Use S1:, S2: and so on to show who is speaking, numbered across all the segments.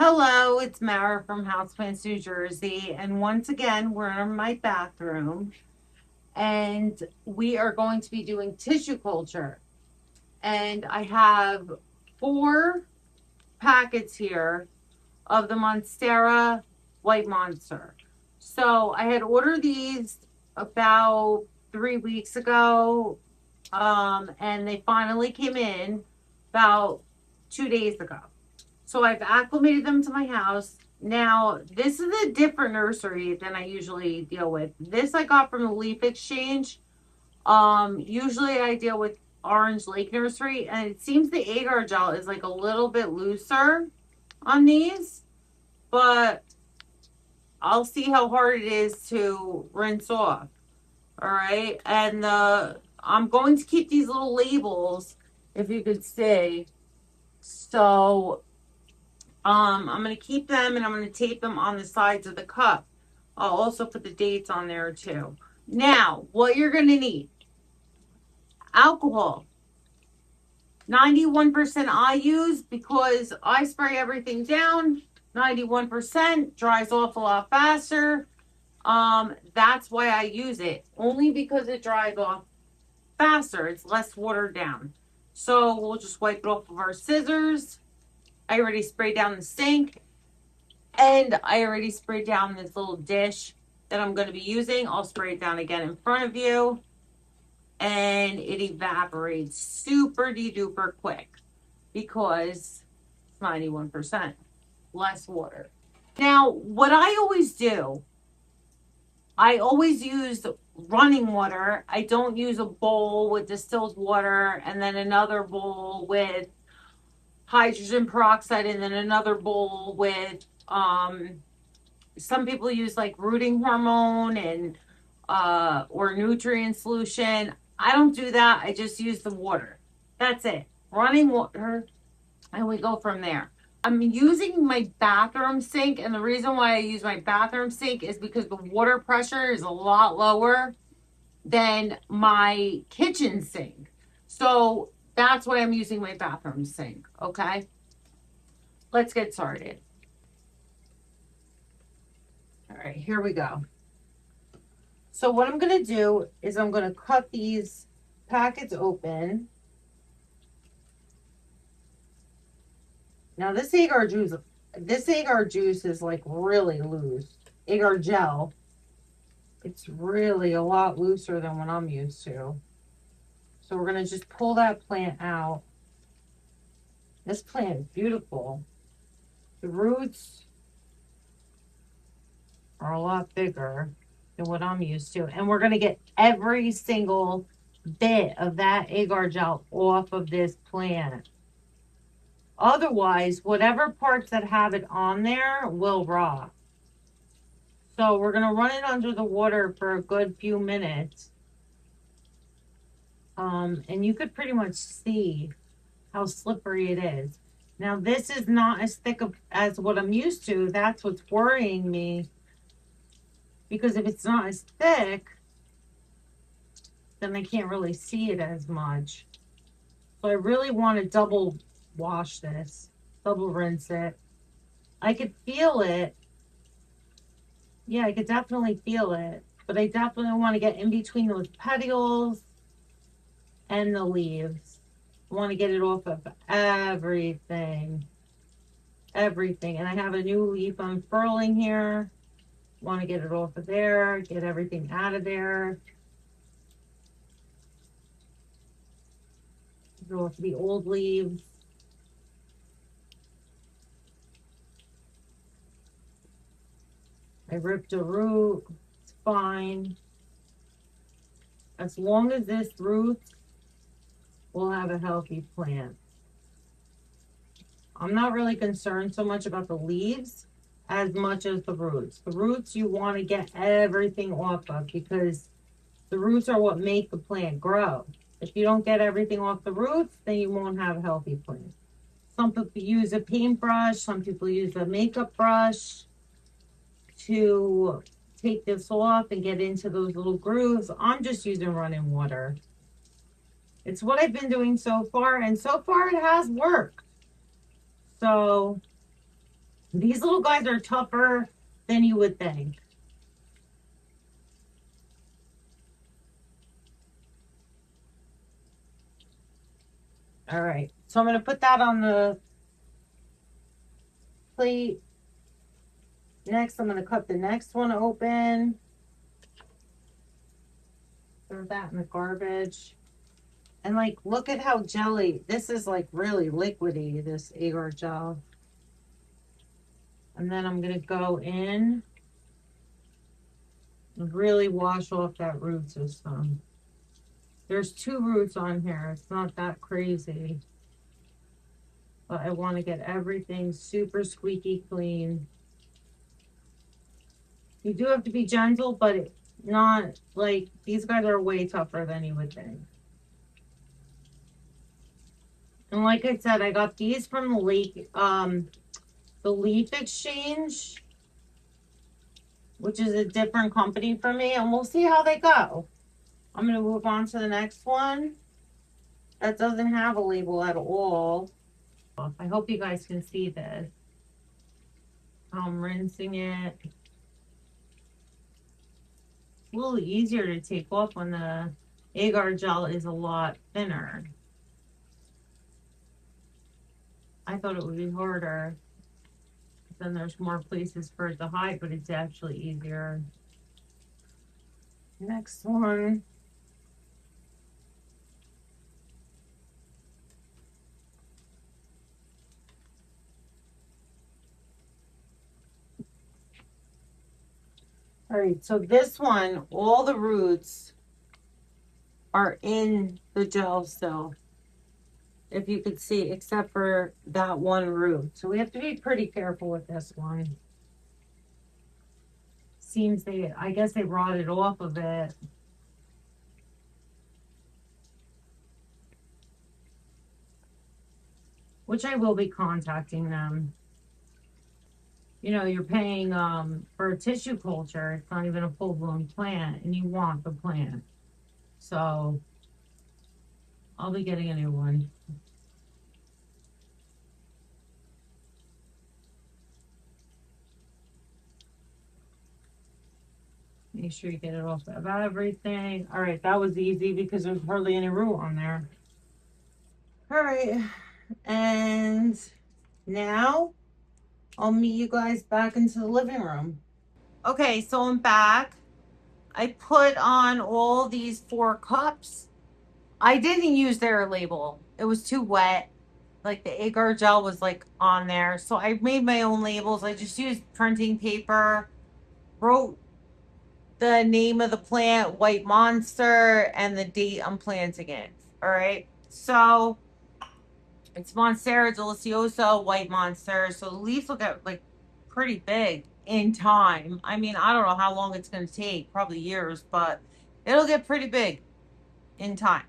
S1: Hello, it's Mara from Houseplants, New Jersey. And once again, we're in my bathroom and we are going to be doing tissue culture. And I have 4 packets here of the Monstera White Monster. So I had ordered these about 3 weeks ago, and they finally came in about 2 days ago. So I've acclimated them to my house. Now, this is a different nursery than I usually deal with. This I got from the Leaf Exchange. Usually I deal with Orange Lake Nursery, and it seems the agar gel is like a little bit looser on these, but I'll see how hard it is to rinse off. All right. And I'm going to keep these little labels, if you could see. So I'm going to keep them and I'm going to tape them on the sides of the cup. I'll also put the dates on there too. Now, what you're going to need: alcohol. 91% I use because I spray everything down. 91% dries off a lot faster. That's why I use it. Only because it dries off faster. It's less watered down. So we'll just wipe it off with our scissors. I already sprayed down the sink. And I already sprayed down this little dish that I'm going to be using. I'll spray it down again in front of you. And it evaporates super duper quick because it's 91% less water. Now, what I always do, I always use running water. I don't use a bowl with distilled water and then another bowl with hydrogen peroxide and then another bowl with some people use like rooting hormone and or nutrient solution. I don't do that. I just use the water. That's it. Running water, and we go from there. I'm using my bathroom sink, and the reason why I use my bathroom sink is because the water pressure is a lot lower than my kitchen sink. So that's why I'm using my bathroom sink. Okay, let's get started. All right, here we go. So what I'm going to do is I'm going to cut these packets open. Now this agar juice is like really loose. Agar gel. It's really a lot looser than what I'm used to. So we're going to just pull that plant out. This plant is beautiful. The roots are a lot bigger than what I'm used to. And we're going to get every single bit of that agar gel off of this plant. Otherwise, whatever parts that have it on there will rot. So we're going to run it under the water for a good few minutes. And you could pretty much see how slippery it is. Now, this is not as thick as what I'm used to. That's what's worrying me. Because if it's not as thick, then I can't really see it as much. So I really want to double wash this, double rinse it. I could feel it. Yeah, I could definitely feel it. But I definitely want to get in between those petioles and the leaves. I want to get it off of everything. Everything. And I have a new leaf unfurling here. Want to get it off of there, get everything out of there. Go off the old leaves. I ripped a root. It's fine. As long as this root will have a healthy plant. I'm not really concerned so much about the leaves as much as the roots. The roots you want to get everything off of because the roots are what make the plant grow. If you don't get everything off the roots, then you won't have a healthy plant. Some people use a paintbrush, some people use a makeup brush to take this off and get into those little grooves. I'm just using running water. It's what I've been doing so far, and so far it has worked. So These little guys are tougher than you would think. All right, so I'm going to put that on the plate. Next, I'm going to cut the next one open. Throw that in the garbage. And like, look at how jelly. This is like really liquidy, this agar gel. And then I'm going to go in and really wash off that root system. There's 2 roots on here. It's not that crazy. But I want to get everything super squeaky clean. You do have to be gentle, but it's not like, these guys are way tougher than you would think. And like I said, I got these from the Leaf Exchange, which is a different company for me, and we'll see how they go. I'm going to move on to the next one. That doesn't have a label at all. I hope you guys can see this. I'm rinsing it. It's a little easier to take off when the agar gel is a lot thinner. I thought it would be harder. Then there's more places for it to hide, but it's actually easier. Next one. All right, so this one, all the roots are in the gel still, if you could see, except for that one root. So we have to be pretty careful with this one. Seems I guess they rotted off of it. Which I will be contacting them. You know, you're paying for a tissue culture. It's not even a full-blown plant, and you want the plant. So I'll be getting a new one. Make sure you get it off of everything. All right, that was easy because there's hardly any root on there. All right, and now I'll meet you guys back into the living room. Okay, so I'm back. I put on all these 4 cups. I didn't use their label. It was too wet. Like the agar gel was like on there. So I made my own labels. I just used printing paper, wrote the name of the plant, White Monster, and the date I'm planting it. All right. So it's Monstera deliciosa, White Monster. So the leaves look at like pretty big in time. I mean, I don't know how long it's going to take, probably years, but it'll get pretty big in time.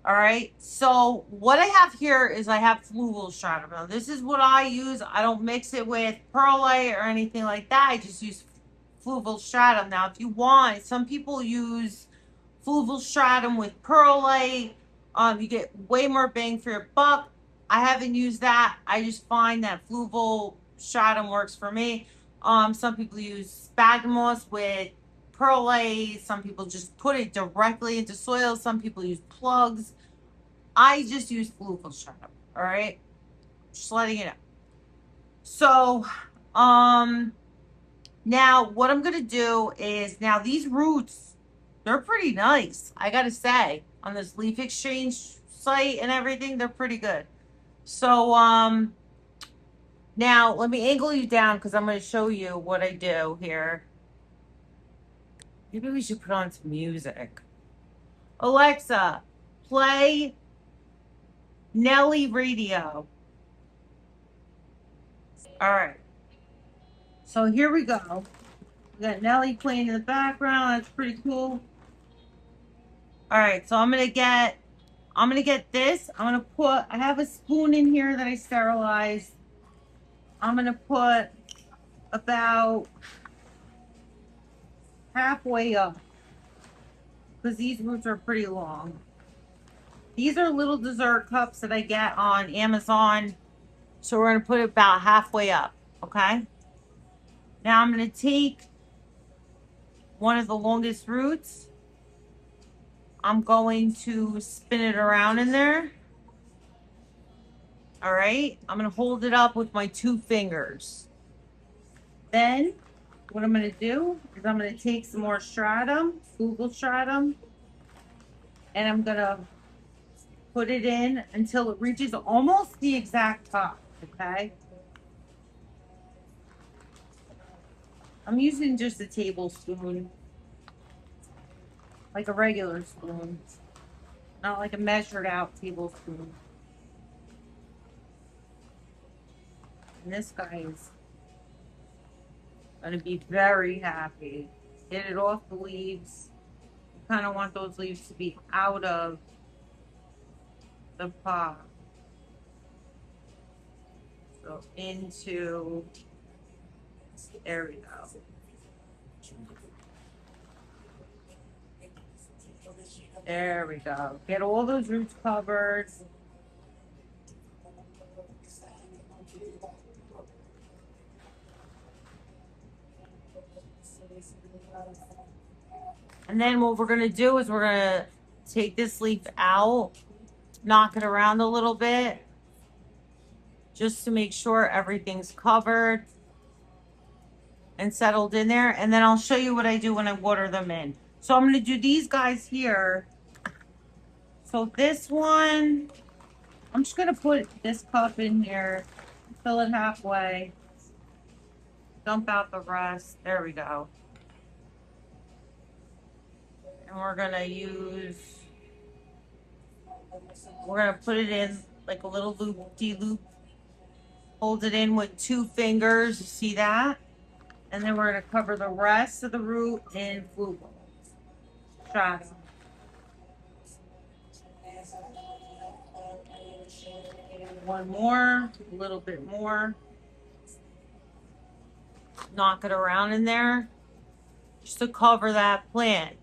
S1: All right. So what I have here is I have fluval stratum. Now this is what I use. I don't mix it with perlite or anything like that. I just use fluval stratum. Now, if you want, some people use fluval stratum with perlite. You get way more bang for your buck. I haven't used that. I just find that fluval stratum works for me. Some people use sphagnum moss with perlite. Some people just put it directly into soil. Some people use plugs. I just use fluval stratum. All right, just letting you know. So, now what I'm gonna do is, now these roots, they're pretty nice. I gotta say, on this Leaf Exchange site and everything, they're pretty good. So, now let me angle you down because I'm gonna show you what I do here. Maybe we should put on some music. Alexa, play Nelly radio. All right. So here we go. We got Nelly playing in the background. That's pretty cool. All right. So I'm gonna get this. I have a spoon in here that I sterilized. I'm gonna put about halfway up because these roots are pretty long. These are little dessert cups that I get on Amazon. So we're going to put it about halfway up. Okay. Now I'm going to take one of the longest roots. I'm going to spin it around in there. All right. I'm going to hold it up with my 2 fingers. Then what I'm going to do is I'm going to take some more stratum, Google stratum, and I'm going to put it in until it reaches almost the exact top. Okay. I'm using just a tablespoon, like a regular spoon, not like a measured out tablespoon. And this guy is going to be very happy. Get it off the leaves. You kind of want those leaves to be out of the pot. So into, there we go. There we go. Get all those roots covered. And then what we're going to do is we're going to take this leaf out, knock it around a little bit, just to make sure everything's covered and settled in there. And then I'll show you what I do when I water them in. So I'm going to do these guys here. So this one, I'm just going to put this cup in here, fill it halfway, dump out the rest. There we go. And we're going to use, we're going to put it in like a little loop-de-loop. Hold it in with 2 fingers. You see that? And then we're going to cover the rest of the root in flugel. Stratum. One more, a little bit more. Knock it around in there just to cover that plant.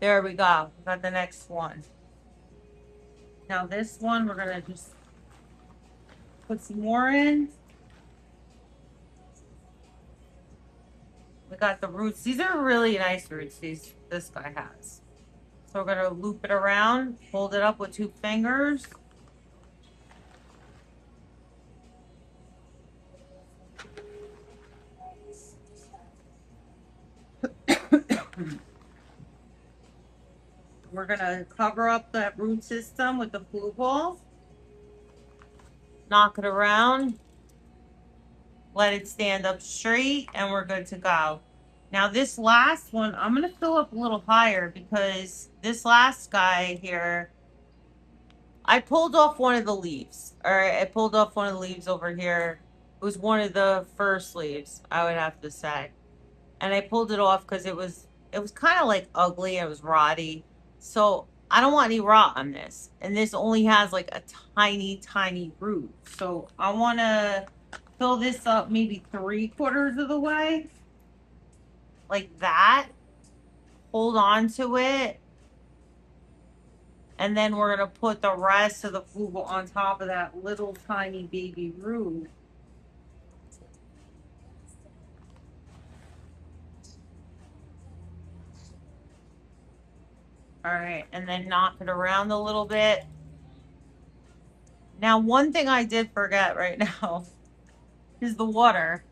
S1: There we go. We got the next one. Now this one, we're going to just put some more in. We got the roots. These are really nice roots this guy has. So we're going to loop it around, hold it up with 2 fingers. We're going to cover up that root system with the flugel. Knock it around. Let it stand up straight, and we're good to go. Now this last one, I'm going to fill up a little higher because this last guy here, I pulled off one of the leaves. All right, I pulled off one of the leaves over here. It was one of the first leaves, I would have to say. And I pulled it off because it was kind of like ugly. It was rotty. So I don't want any rot on this. And this only has like a tiny, tiny root. So I want to fill this up maybe 3/4 of the way. Like that. Hold on to it. And then we're going to put the rest of the flugel on top of that little tiny baby root. All right, and then knock it around a little bit. Now, one thing I did forget right now is the water.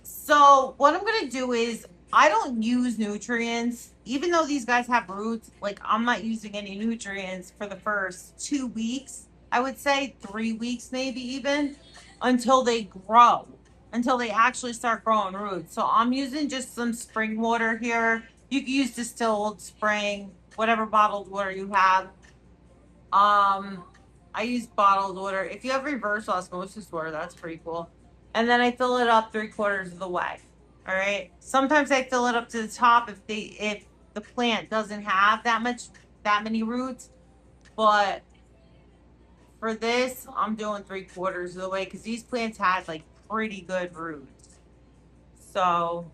S1: So what I'm going to do is I don't use nutrients. Even though these guys have roots, like I'm not using any nutrients for the first 2 weeks. I would say 3 weeks, maybe even, until they grow, until they actually start growing roots. So I'm using just some spring water here. You can use distilled spring, whatever bottled water you have. I use bottled water. If you have reverse osmosis water, that's pretty cool. And then I fill it up 3/4 of the way. All right. Sometimes I fill it up to the top if the plant doesn't have that many roots. But for this, I'm doing 3/4 of the way because these plants had like pretty good roots. So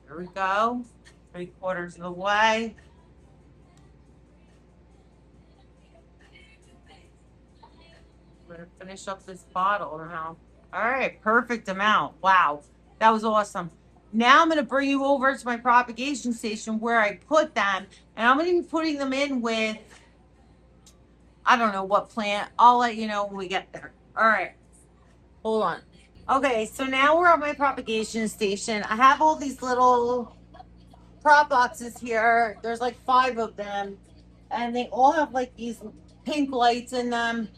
S1: there we go. 3/4 of the way. gonna finish up this bottle now. All right, perfect amount. Wow, that was awesome. Now I'm gonna bring you over to my propagation station where I put them, and I'm gonna be putting them in with, I don't know what plant. I'll let you know when we get there. All right, hold on. Okay, so now we're at my propagation station. I have all these little prop boxes here. There's like 5 of them, and they all have like these pink lights in them.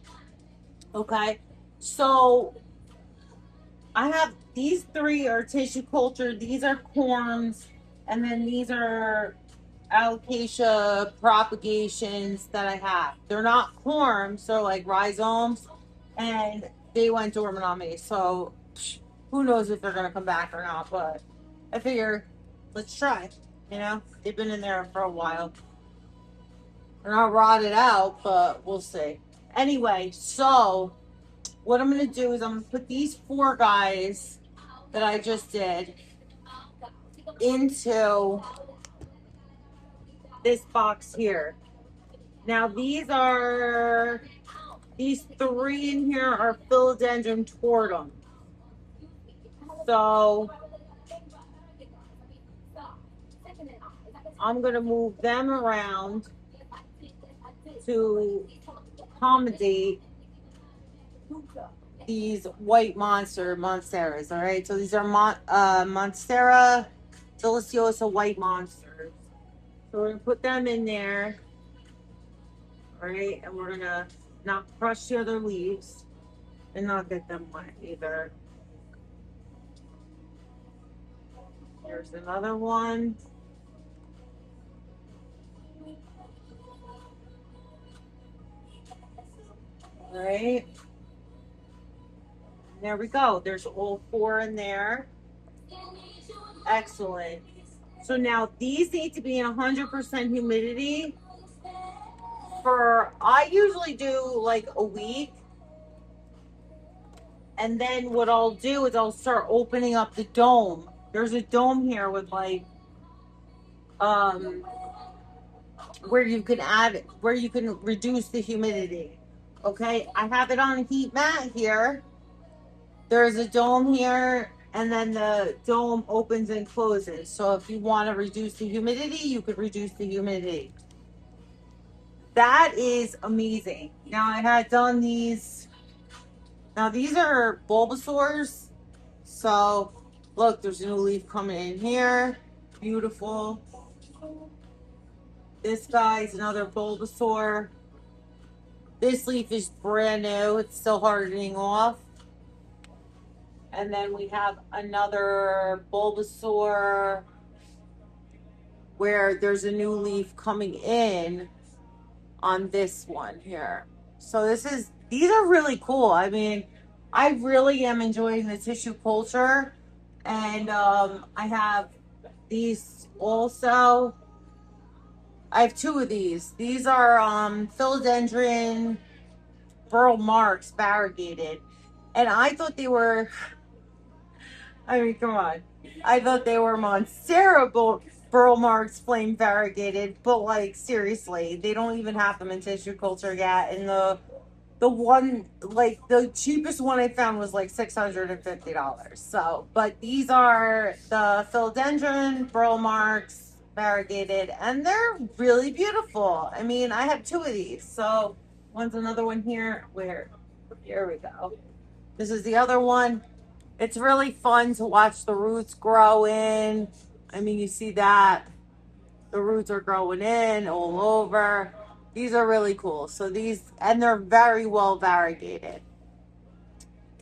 S1: Okay, so I have these 3 are tissue culture, these are corms, and then these are alocasia propagations that I have. They're not corms, so like rhizomes, and they went dormant on me. So who knows if they're gonna come back or not, but I figure let's try. You know, they've been in there for a while. They're not rotted out, but we'll see. Anyway, so what I'm gonna do is I'm gonna put these 4 guys that I just did into this box here. Now these 3 in here are philodendron tortum. So I'm gonna move them around to accommodate these white monsteras. All right, so these are Monstera deliciosa white monsters. So we're gonna put them in there. All right, and we're gonna not crush the other leaves and not get them wet either. Here's another one. All right. There we go. There's all 4 in there. Excellent. So now these need to be in 100% humidity I usually do like a week. And then what I'll do is I'll start opening up the dome. There's a dome here with like, where you can reduce the humidity. Okay, I have it on a heat mat here. There's a dome here, and then the dome opens and closes. So if you want to reduce the humidity, you could reduce the humidity. That is amazing. Now I had done these. Now these are bulbasaurs. So look, there's a new leaf coming in here. Beautiful. This guy's another bulbasaur. This leaf is brand new. It's still hardening off. And then we have another Bulbasaur where there's a new leaf coming in on this one here. So these are really cool. I mean, I really am enjoying the tissue culture. And I have these also. I have 2 of these. These are philodendron burl marks variegated. And I thought they were, I mean, come on. I thought they were Monstera burl marks flame variegated, but like seriously, they don't even have them in tissue culture yet. And the one, like the cheapest one I found was like $650. So, but these are the philodendron burl marks variegated, and they're really beautiful. I mean, I have 2 of these. So, one's another one here. Here we go. This is the other one. It's really fun to watch the roots grow in. I mean, you see that the roots are growing in all over. These are really cool. So and they're very well variegated.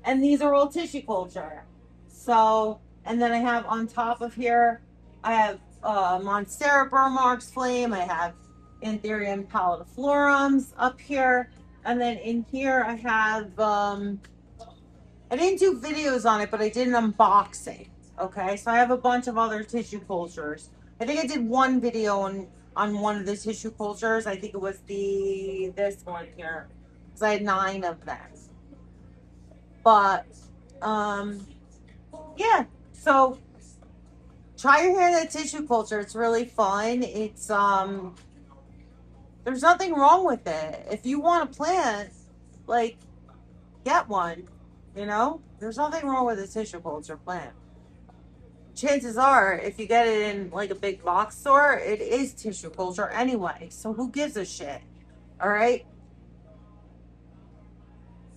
S1: And these are all tissue culture. So, and then I have on top of here, I have Monstera burmarks flame. I have Anthurium pallidiflorums up here. And then in here I have, I didn't do videos on it, but I did an unboxing. Okay, so I have a bunch of other tissue cultures. I think I did one video on one of the tissue cultures. I think it was this one here, because I had 9 of them. But yeah. So try your hand at tissue culture. It's really fun. It's there's nothing wrong with it. If you want to plant, like, get one. You know, there's nothing wrong with a tissue culture plant. Chances are, if you get it in like a big box store, it is tissue culture anyway. So who gives a shit? All right.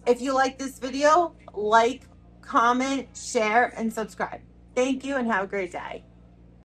S1: If you like this video, like, comment, share, and subscribe. Thank you and have a great day.